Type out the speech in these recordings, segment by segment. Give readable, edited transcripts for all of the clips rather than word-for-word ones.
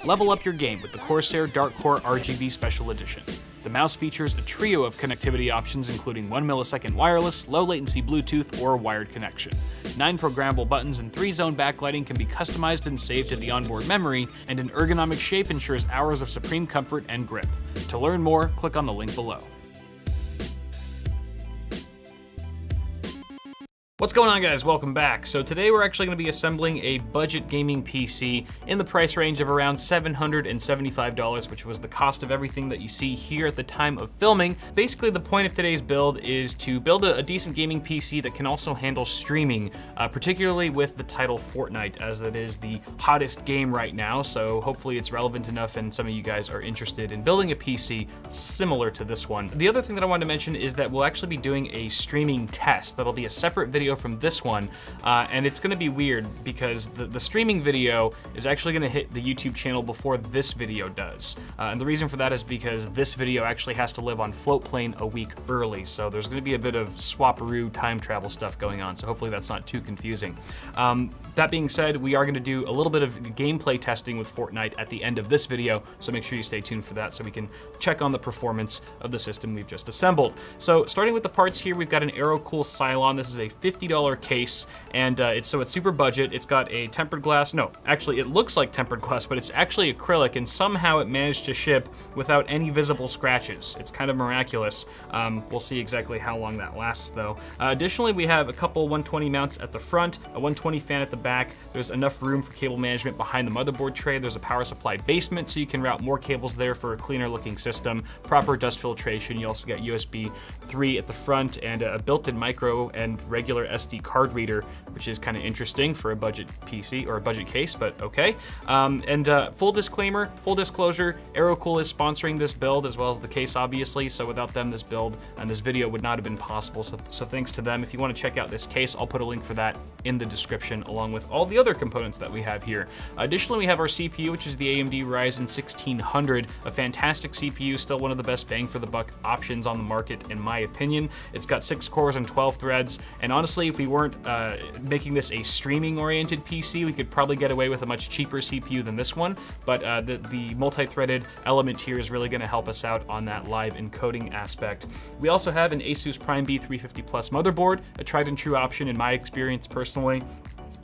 Level up your game with the Corsair Dark Core RGB Special Edition. The mouse features a trio of connectivity options including 1 millisecond wireless, low latency Bluetooth, or wired connection. 9 programmable buttons and 3-zone backlighting can be customized and saved to the onboard memory, and an ergonomic shape ensures hours of supreme comfort and grip. To learn more, click on the link below. What's going on, guys? Welcome back. So today we're actually going to be assembling a budget gaming PC in the price range of around $775, which was the cost of everything that you see here at the time of filming. Basically, the point of today's build is to build a decent gaming PC that can also handle streaming, particularly with the title Fortnite, as it is the hottest game right now. So hopefully it's relevant enough and some of you guys are interested in building a PC similar to this one. The other thing that I wanted to mention is that we'll actually be doing a streaming test. That'll be a separate video from this one, and it's gonna be weird because the streaming video is actually gonna hit the YouTube channel before this video does. And the reason for that is because this video actually has to live on Floatplane a week early, so there's gonna be a bit of swaparoo time travel stuff going on, so hopefully that's not too confusing. That being said, we are gonna do a little bit of gameplay testing with Fortnite at the end of this video, so make sure you stay tuned for that so we can check on the performance of the system we've just assembled. So starting with the parts here, we've got an AeroCool Cylon. This is a $50 case, and it's super budget. It's got a tempered glass. No, actually it looks like tempered glass, but it's actually acrylic, and somehow it managed to ship without any visible scratches. It's kind of miraculous. We'll see exactly how long that lasts though. Additionally, we have a couple 120 mounts at the front, a 120 fan at the back. There's enough room for cable management behind the motherboard tray. There's a power supply basement, so you can route more cables there for a cleaner looking system. Proper dust filtration. You also got USB 3 at the front and a built-in micro and regular SD card reader, which is kind of interesting for a budget PC or a budget case, but okay. Full disclaimer, full disclosure, AeroCool is sponsoring this build as well as the case, obviously, so without them, this build and this video would not have been possible, so thanks to them. If you want to check out this case, I'll put a link for that in the description, along with all the other components that we have here. Additionally, we have our CPU, which is the AMD Ryzen 1600, a fantastic CPU, still one of the best bang for the buck options on the market, in my opinion. It's got 6 cores and 12 threads, and honestly, if we weren't making this a streaming-oriented PC, we could probably get away with a much cheaper CPU than this one, but the multi-threaded element here is really gonna help us out on that live encoding aspect. We also have an Asus Prime B350 Plus motherboard, a tried and true option in my experience personally,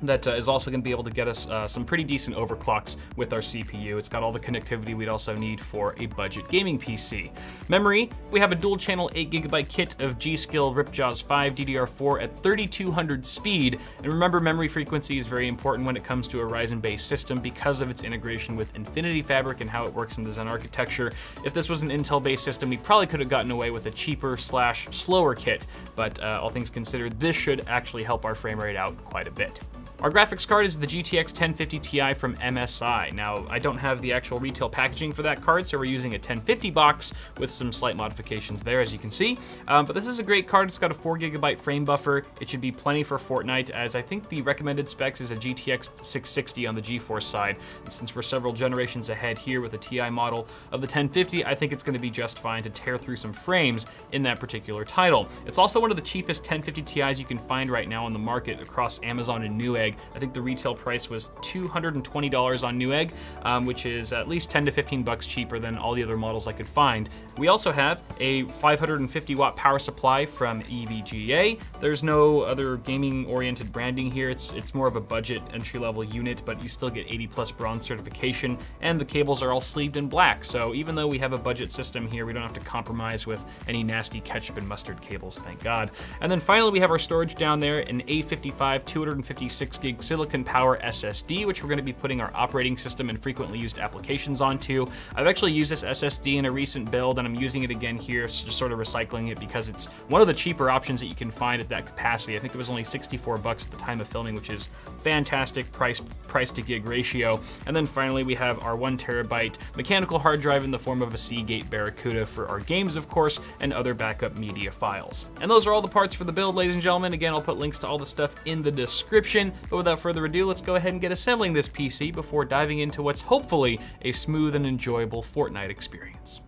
that is also going to be able to get us some pretty decent overclocks with our CPU. It's got all the connectivity we'd also need for a budget gaming PC. Memory, we have a dual channel 8GB kit of G.Skill Ripjaws 5 DDR4 at 3200 speed. And remember, memory frequency is very important when it comes to a Ryzen-based system because of its integration with Infinity Fabric and how it works in the Zen architecture. If this was an Intel-based system, we probably could have gotten away with a cheaper / slower kit, but all things considered, this should actually help our frame rate out quite a bit. Our graphics card is the GTX 1050 Ti from MSI. Now, I don't have the actual retail packaging for that card, so we're using a 1050 box with some slight modifications there, as you can see. But this is a great card. It's got a 4GB frame buffer. It should be plenty for Fortnite, as I think the recommended specs is a GTX 660 on the GeForce side. And since we're several generations ahead here with a Ti model of the 1050, I think it's going to be just fine to tear through some frames in that particular title. It's also one of the cheapest 1050 Ti's you can find right now on the market across Amazon and Newegg. I think the retail price was $220 on Newegg, which is at least 10 to 15 bucks cheaper than all the other models I could find. We also have a 550 watt power supply from EVGA. There's no other gaming oriented branding here. It's more of a budget entry level unit, but you still get 80+ bronze certification, and the cables are all sleeved in black. So even though we have a budget system here, we don't have to compromise with any nasty ketchup and mustard cables, thank God. And then finally, we have our storage down there, an A55 256 gig silicon power SSD, which we're going to be putting our operating system and frequently used applications onto. I've actually used this SSD in a recent build, and I'm using it again here, so just sort of recycling it because it's one of the cheaper options that you can find at that capacity. I think it was only 64 bucks at the time of filming, which is fantastic price to gig ratio. And then finally, we have our 1 terabyte mechanical hard drive in the form of a Seagate Barracuda for our games, of course, and other backup media files. And those are all the parts for the build, ladies and gentlemen. Again, I'll put links to all the stuff in the description. But without further ado, let's go ahead and get assembling this PC before diving into what's hopefully a smooth and enjoyable Fortnite experience.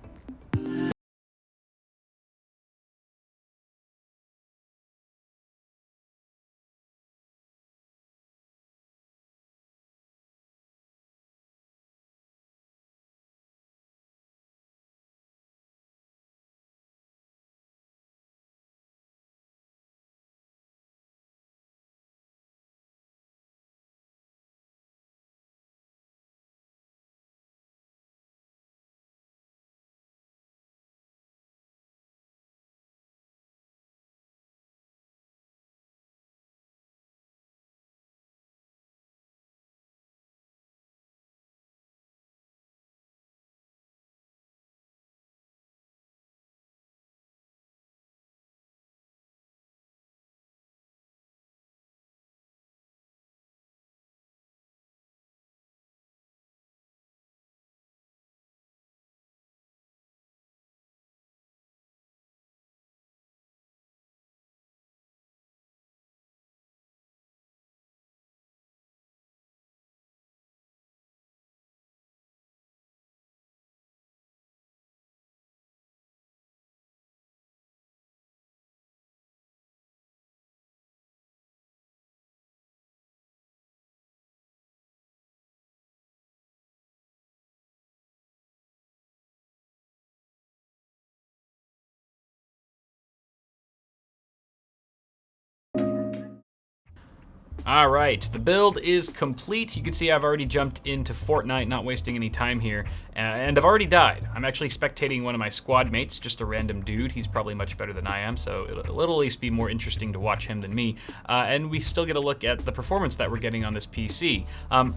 All right, the build is complete. You can see I've already jumped into Fortnite, not wasting any time here, and I've already died. I'm actually spectating one of my squad mates, just a random dude. He's probably much better than I am, so it'll at least be more interesting to watch him than me. And we still get a look at the performance that we're getting on this PC.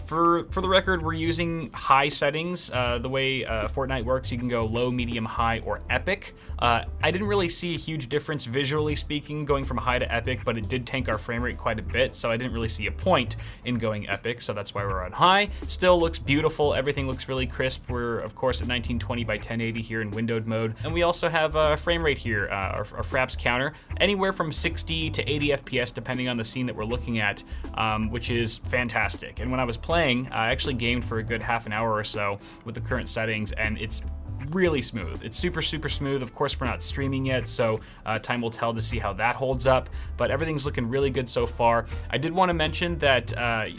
For the record, we're using high settings. The way Fortnite works, you can go low, medium, high, or epic. I didn't really see a huge difference visually speaking going from high to epic, but it did tank our frame rate quite a bit, so I didn't really see a point in going epic, so that's why we're on high. Still looks beautiful, everything looks really crisp. We're of course at 1920 by 1080 here in windowed mode, and we also have a frame rate here, our fraps counter, anywhere from 60 to 80 FPS depending on the scene that we're looking at, which is fantastic. And when I was playing, I actually gamed for a good half an hour or so with the current settings, and it's really smooth. It's super smooth. Of course, we're not streaming yet, so time will tell to see how that holds up, but everything's looking really good so far. I did want to mention that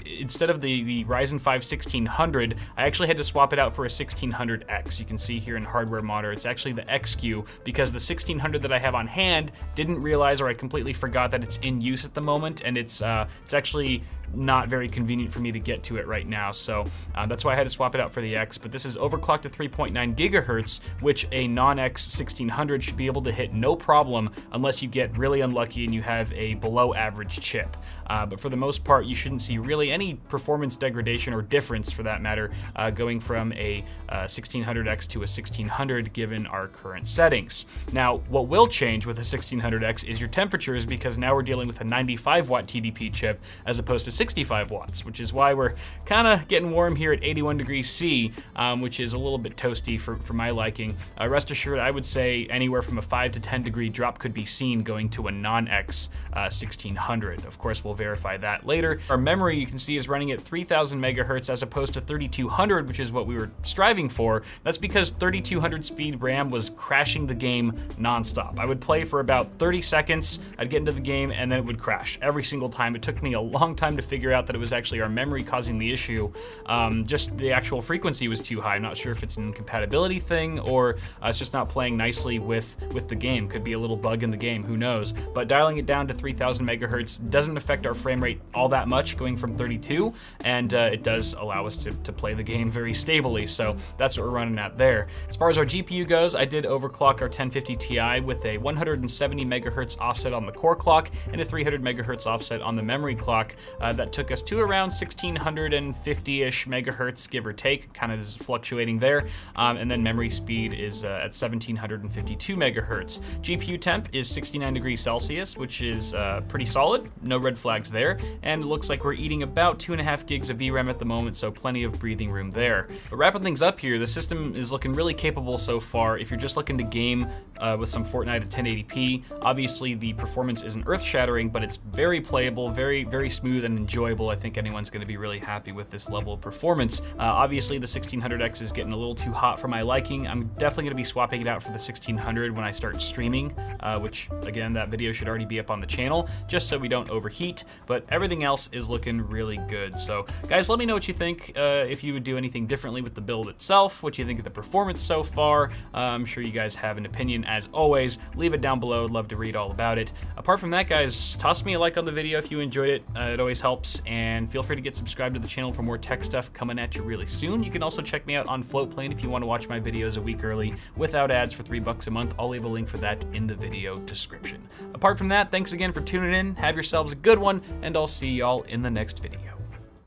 instead of the Ryzen 5 1600, I actually had to swap it out for a 1600X. You can see here in Hardware Modder, it's actually the XQ, because the 1600 that I have on hand didn't realize, or I completely forgot that it's in use at the moment, and it's actually not very convenient for me to get to it right now, so that's why I had to swap it out for the X. But this is overclocked to 3.9 gigahertz, which a non-X 1600 should be able to hit no problem unless you get really unlucky and you have a below average chip. But for the most part, you shouldn't see really any performance degradation or difference for that matter going from a 1600X to a 1600 given our current settings. Now, what will change with a 1600X is your temperatures, because now we're dealing with a 95 watt TDP chip as opposed to 65 watts, which is why we're kind of getting warm here at 81 degrees C, which is a little bit toasty for my liking. Rest assured, I would say anywhere from a 5 to 10 degree drop could be seen going to a non-X 1600. Of course, we'll verify that later. Our memory, you can see, is running at 3000 megahertz as opposed to 3200, which is what we were striving for. That's because 3200 speed RAM was crashing the game nonstop. I would play for about 30 seconds, I'd get into the game, and then it would crash every single time. It took me a long time to figure out that it was actually our memory causing the issue. Just the actual frequency was too high. I'm not sure if it's an incompatibility thing or it's just not playing nicely with the game. Could be a little bug in the game, who knows. But dialing it down to 3000 megahertz doesn't affect our frame rate all that much, going from 32, and it does allow us to play the game very stably, so that's what we're running at there. As far as our GPU goes, I did overclock our 1050 Ti with a 170 megahertz offset on the core clock and a 300 megahertz offset on the memory clock. That took us to around 1650-ish megahertz, give or take, kind of is fluctuating there. And then memory speed is at 1752 megahertz. GPU temp is 69 degrees Celsius, which is pretty solid, no red flags there. And it looks like we're eating about 2.5 gigs of VRAM at the moment, so plenty of breathing room there. But wrapping things up here, the system is looking really capable so far. If you're just looking to game with some Fortnite at 1080p, obviously the performance isn't earth-shattering, but it's very playable, very smooth and enjoyable. I think anyone's going to be really happy with this level of performance. Obviously the 1600X is getting a little too hot for my liking. I'm definitely going to be swapping it out for the 1600 when I start streaming, which again, that video should already be up on the channel, just so we don't overheat, but everything else is looking really good. So guys, let me know what you think, if you would do anything differently with the build itself, what you think of the performance so far. I'm sure you guys have an opinion as always. Leave it down below, I'd love to read all about it. Apart from that, guys, toss me a like on the video if you enjoyed it. It always helps, and feel free to get subscribed to the channel for more tech stuff coming at you really soon. You can also check me out on Floatplane if you want to watch my videos a week early without ads for $3 a month. I'll leave a link for that in the video description. Apart from that, thanks again for tuning in. Have yourselves a good one, and I'll see y'all in the next video.